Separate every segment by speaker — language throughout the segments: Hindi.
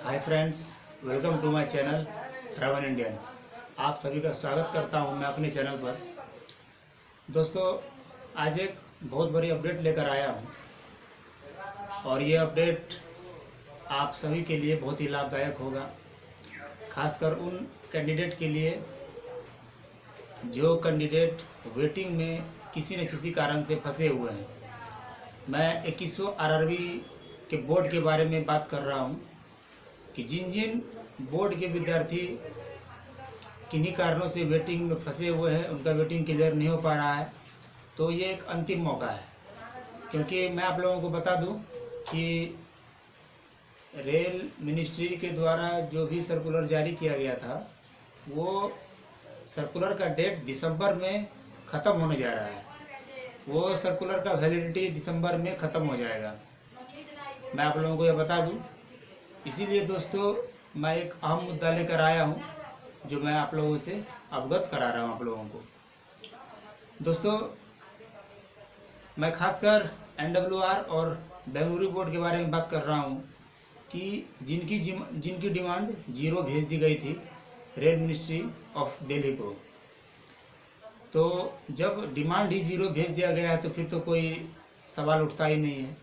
Speaker 1: Hi friends, welcome to my channel Ravan Indian. आप सभी का स्वागत करता हूं मैं अपने चैनल पर। दोस्तों, आज एक बहुत बड़ी अपडेट लेकर आया हूं और ये अपडेट आप सभी के लिए बहुत ही लाभदायक होगा, खासकर उन कैंडिडेट के लिए जो कैंडिडेट वेटिंग में किसी न किसी कारण से फंसे हुए हैं। मैं 2100 आरआरबी के बोर्ड के बारे में बात कर रहा हूं कि जिन जिन बोर्ड के विद्यार्थी किन्हीं कारणों से वेटिंग में फंसे हुए हैं, उनका वेटिंग क्लियर नहीं हो पा रहा है, तो ये एक अंतिम मौका है। क्योंकि मैं आप लोगों को बता दूं कि रेल मिनिस्ट्री के द्वारा जो भी सर्कुलर जारी किया गया था, वो सर्कुलर का डेट दिसंबर में ख़त्म होने जा रहा है। वो सर्कुलर का वैलिडिटी दिसंबर में ख़त्म हो जाएगा। मैं आप लोगों को यह बता दूं। इसीलिए दोस्तों, मैं एक अहम मुद्दा लेकर आया हूं जो मैं आप लोगों से अवगत करा रहा हूं आप लोगों को। दोस्तों, मैं खासकर एनडब्ल्यूआर और बेंगलुरु बोर्ड के बारे में बात कर रहा हूं कि जिनकी डिमांड 0 भेज दी गई थी रेल मिनिस्ट्री ऑफ दिल्ली को। तो जब डिमांड ही 0 भेज दिया गया है तो फिर तो कोई सवाल उठता ही नहीं है।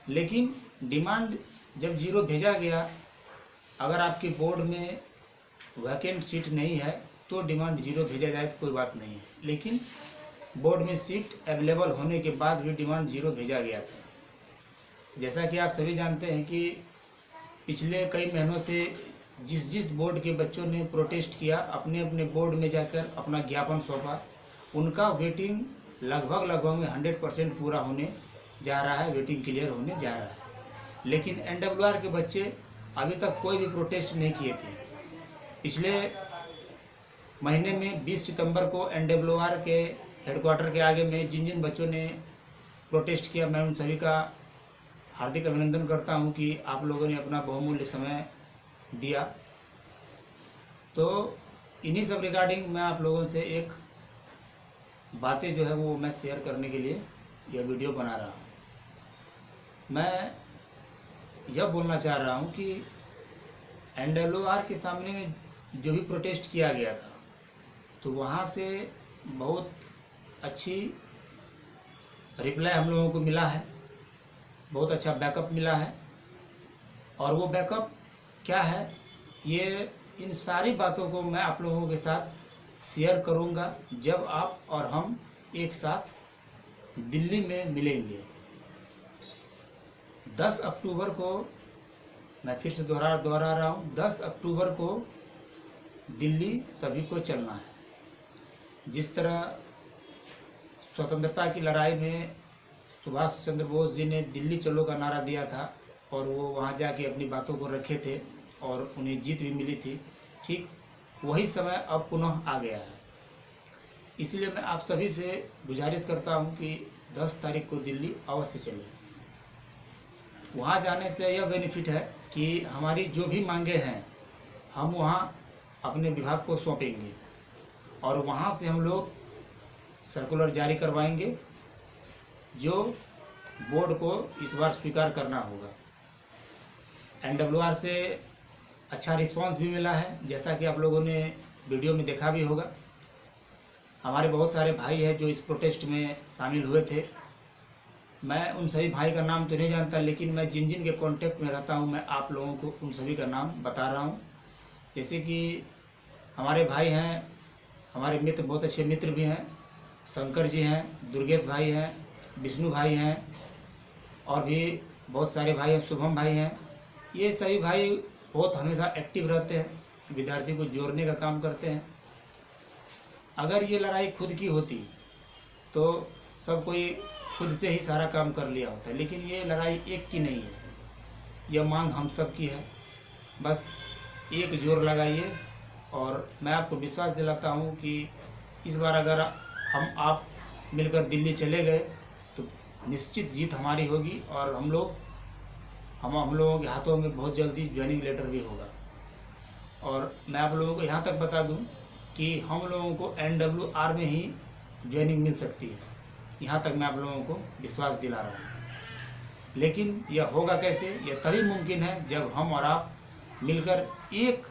Speaker 1: लेकिन डिमांड जब 0 भेजा गया, अगर आपके बोर्ड में वैकेंट सीट नहीं है तो डिमांड 0 भेजा जाए तो कोई बात नहीं है। लेकिन बोर्ड में सीट अवेलेबल होने के बाद भी डिमांड 0 भेजा गया था। जैसा कि आप सभी जानते हैं कि पिछले कई महीनों से जिस बोर्ड के बच्चों ने प्रोटेस्ट किया, अपने अपने बोर्ड में जाकर अपना ज्ञापन सौंपा, उनका वेटिंग लगभग में 100% पूरा होने जा रहा है, वेटिंग क्लियर होने जा रहा है। लेकिन एनडब्ल्यूआर के बच्चे अभी तक कोई भी प्रोटेस्ट नहीं किए थे। पिछले महीने में 20 सितंबर को एनडब्ल्यूआर के हेडक्वार्टर के आगे में जिन बच्चों ने प्रोटेस्ट किया, मैं उन सभी का हार्दिक अभिनंदन करता हूं कि आप लोगों ने अपना बहुमूल्य समय दिया। तो इन्हीं सब रिगार्डिंग मैं आप लोगों से एक बातें जो है वो मैं शेयर करने के लिए यह वीडियो बना रहा हूँ। मैं यह बोलना चाह रहा हूँ कि एनडब्ल्यूआर के सामने में जो भी प्रोटेस्ट किया गया था, तो वहाँ से बहुत अच्छी रिप्लाई हम लोगों को मिला है, बहुत अच्छा बैकअप मिला है। और वो बैकअप क्या है, ये इन सारी बातों को मैं आप लोगों के साथ शेयर करूँगा जब आप और हम एक साथ दिल्ली में मिलेंगे। 10 अक्टूबर को, मैं फिर से दोहरा रहा हूँ, 10 अक्टूबर को दिल्ली सभी को चलना है। जिस तरह स्वतंत्रता की लड़ाई में सुभाष चंद्र बोस जी ने दिल्ली चलो का नारा दिया था और वो वहाँ जाके अपनी बातों को रखे थे और उन्हें जीत भी मिली थी, ठीक वही समय अब पुनः आ गया है। इसलिए मैं आप सभी से गुजारिश करता हूँ कि 10 तारीख को दिल्ली अवश्य चलें। वहाँ जाने से यह बेनिफिट है कि हमारी जो भी मांगे हैं हम वहाँ अपने विभाग को सौंपेंगे और वहाँ से हम लोग सर्कुलर जारी करवाएंगे जो बोर्ड को इस बार स्वीकार करना होगा। एनडब्ल्यूआर से अच्छा रिस्पांस भी मिला है, जैसा कि आप लोगों ने वीडियो में देखा भी होगा। हमारे बहुत सारे भाई हैं जो इस प्रोटेस्ट में शामिल हुए थे। मैं उन सभी भाई का नाम तो नहीं जानता, लेकिन मैं जिन के कांटेक्ट में रहता हूं, मैं आप लोगों को उन सभी का नाम बता रहा हूं। जैसे कि हमारे भाई हैं, हमारे मित्र, बहुत अच्छे मित्र भी हैं, शंकर जी हैं, दुर्गेश भाई हैं, विष्णु भाई हैं और भी बहुत सारे भाई हैं, शुभम भाई हैं। ये सभी भाई बहुत हमेशा एक्टिव रहते हैं, विद्यार्थी को जोड़ने का काम करते हैं। अगर ये लड़ाई खुद की होती तो सब कोई खुद से ही सारा काम कर लिया होता है, लेकिन ये लड़ाई एक की नहीं है, यह मांग हम सब की है। बस एक जोर लगाइए और मैं आपको विश्वास दिलाता हूँ कि इस बार अगर हम आप मिलकर दिल्ली चले गए तो निश्चित जीत हमारी होगी और हम लोगों के हाथों में बहुत जल्दी ज्वाइनिंग लेटर भी होगा। और मैं आप लोगों को यहाँ तक बता दूँ कि हम लोगों को एनडब्ल्यूआर में ही ज्वाइनिंग मिल सकती है, यहाँ तक मैं आप लोगों को विश्वास दिला रहा हूँ। लेकिन यह होगा कैसे? यह तभी मुमकिन है जब हम और आप मिलकर एक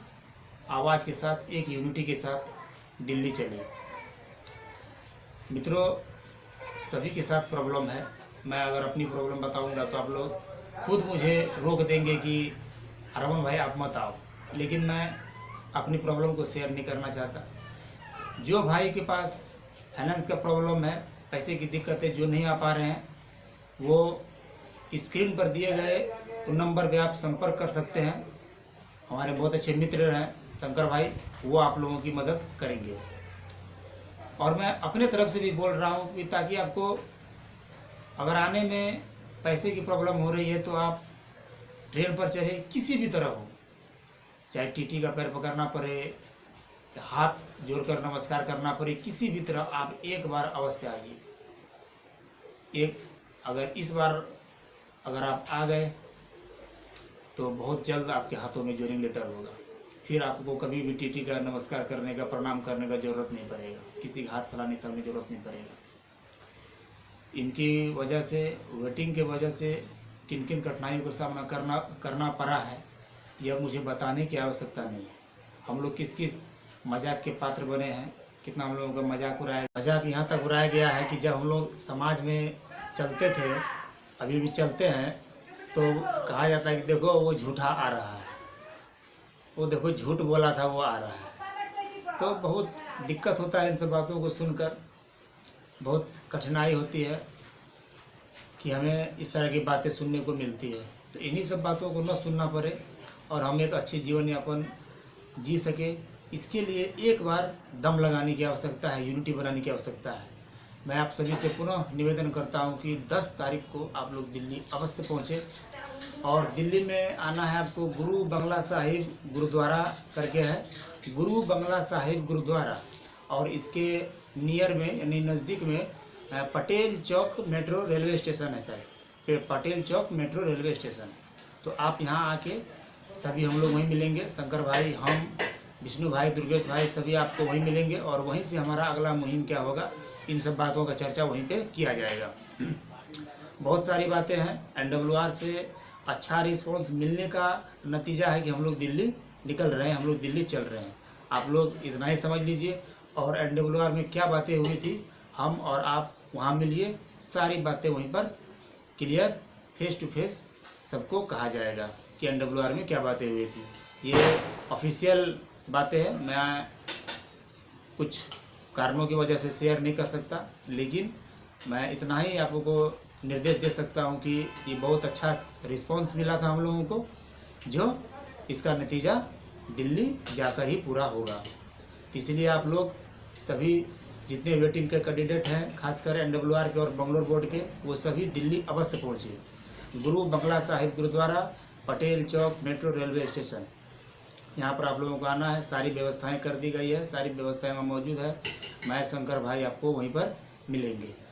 Speaker 1: आवाज़ के साथ, एक यूनिटी के साथ दिल्ली चले। मित्रों, सभी के साथ प्रॉब्लम है। मैं अगर अपनी प्रॉब्लम बताऊंगा तो आप लोग खुद मुझे रोक देंगे कि अरमान भाई आप मत आओ, लेकिन मैं अपनी प्रॉब्लम को शेयर नहीं करना चाहता। जो भाई के पास फाइनेंस का प्रॉब्लम है, पैसे की दिक्कत है, जो नहीं आ पा रहे हैं, वो स्क्रीन पर दिए गए नंबर पे आप संपर्क कर सकते हैं। हमारे बहुत अच्छे मित्र हैं शंकर भाई, वो आप लोगों की मदद करेंगे। और मैं अपने तरफ से भी बोल रहा हूँ कि ताकि आपको अगर आने में पैसे की प्रॉब्लम हो रही है तो आप ट्रेन पर चढ़े, किसी भी तरह हो, चाहे टीटी का पैर पकड़ना पड़े, हाथ जोड़कर नमस्कार करना पड़े, किसी भी तरह आप एक बार अवश्य आइए। अगर इस बार अगर आप आ गए तो बहुत जल्द आपके हाथों में ज्वाइनिंग लेटर होगा। फिर आपको कभी भी टीटी का नमस्कार करने का, प्रणाम करने का ज़रूरत नहीं पड़ेगा, किसी का हाथ फैलाने सब में ज़रूरत नहीं पड़ेगा। इनकी वजह से, वेटिंग के वजह से किन किन कठिनाइयों का सामना करना पड़ा है, यह मुझे बताने की आवश्यकता नहीं है। हम लोग किस किस मजाक के पात्र बने हैं, कितना हम लोगों का मजाक यहाँ तक उड़ाया गया है कि जब हम लोग समाज में चलते थे, अभी भी चलते हैं, तो कहा जाता है कि देखो वो झूठा आ रहा है, वो देखो झूठ बोला था वो आ रहा है। तो बहुत दिक्कत होता है इन सब बातों को सुनकर, बहुत कठिनाई होती है कि हमें इस तरह की बातें सुनने को मिलती है। तो इन्हीं सब बातों को न सुनना पड़े और हम एक अच्छी जीवन यापन जी सके, इसके लिए एक बार दम लगाने की आवश्यकता है, यूनिटी बनाने की आवश्यकता है। मैं आप सभी से पुनः निवेदन करता हूं कि 10 तारीख को आप लोग दिल्ली अवश्य पहुंचे। और दिल्ली में आना है आपको गुरु बंगला साहिब गुरुद्वारा करके है, गुरु बंगला साहिब गुरुद्वारा, और इसके नियर में यानी नज़दीक में पटेल चौक मेट्रो रेलवे स्टेशन है सर, पटेल चौक मेट्रो रेलवे स्टेशन। तो आप यहाँ आके सभी हम लोग वहीं मिलेंगे, शंकर भाई, हम, विष्णु भाई, दुर्गेश भाई, सभी आपको वहीं मिलेंगे। और वहीं से हमारा अगला मुहिम क्या होगा, इन सब बातों का चर्चा वहीं पे किया जाएगा। बहुत सारी बातें हैं। NWR से अच्छा रिस्पॉन्स मिलने का नतीजा है कि हम लोग दिल्ली निकल रहे हैं, हम लोग दिल्ली चल रहे हैं। आप लोग इतना ही समझ लीजिए। और NWR में क्या बातें हुई थी, हम और आप वहाँ मिलिए, सारी बातें वहीं पर क्लियर फेस टू फेस सबको कहा जाएगा कि NWR में क्या बातें हुई थी। ये ऑफिशियल बातें हैं, मैं कुछ कारणों की वजह से शेयर नहीं कर सकता, लेकिन मैं इतना ही आपको निर्देश दे सकता हूं कि ये बहुत अच्छा रिस्पांस मिला था हम लोगों को, जो इसका नतीजा दिल्ली जाकर ही पूरा होगा। इसलिए आप लोग सभी जितने वेटिंग के कैंडिडेट हैं, खासकर NWR के और बंगलोर बोर्ड के, वो सभी दिल्ली अवश्य पहुँचे। गुरु बंगला साहिब गुरुद्वारा, पटेल चौक मेट्रो रेलवे स्टेशन, यहाँ पर आप लोगों को आना है। सारी व्यवस्थाएं कर दी गई है, सारी व्यवस्थाएं वहाँ मौजूद है। मैं, शंकर भाई आपको वहीं पर मिलेंगे।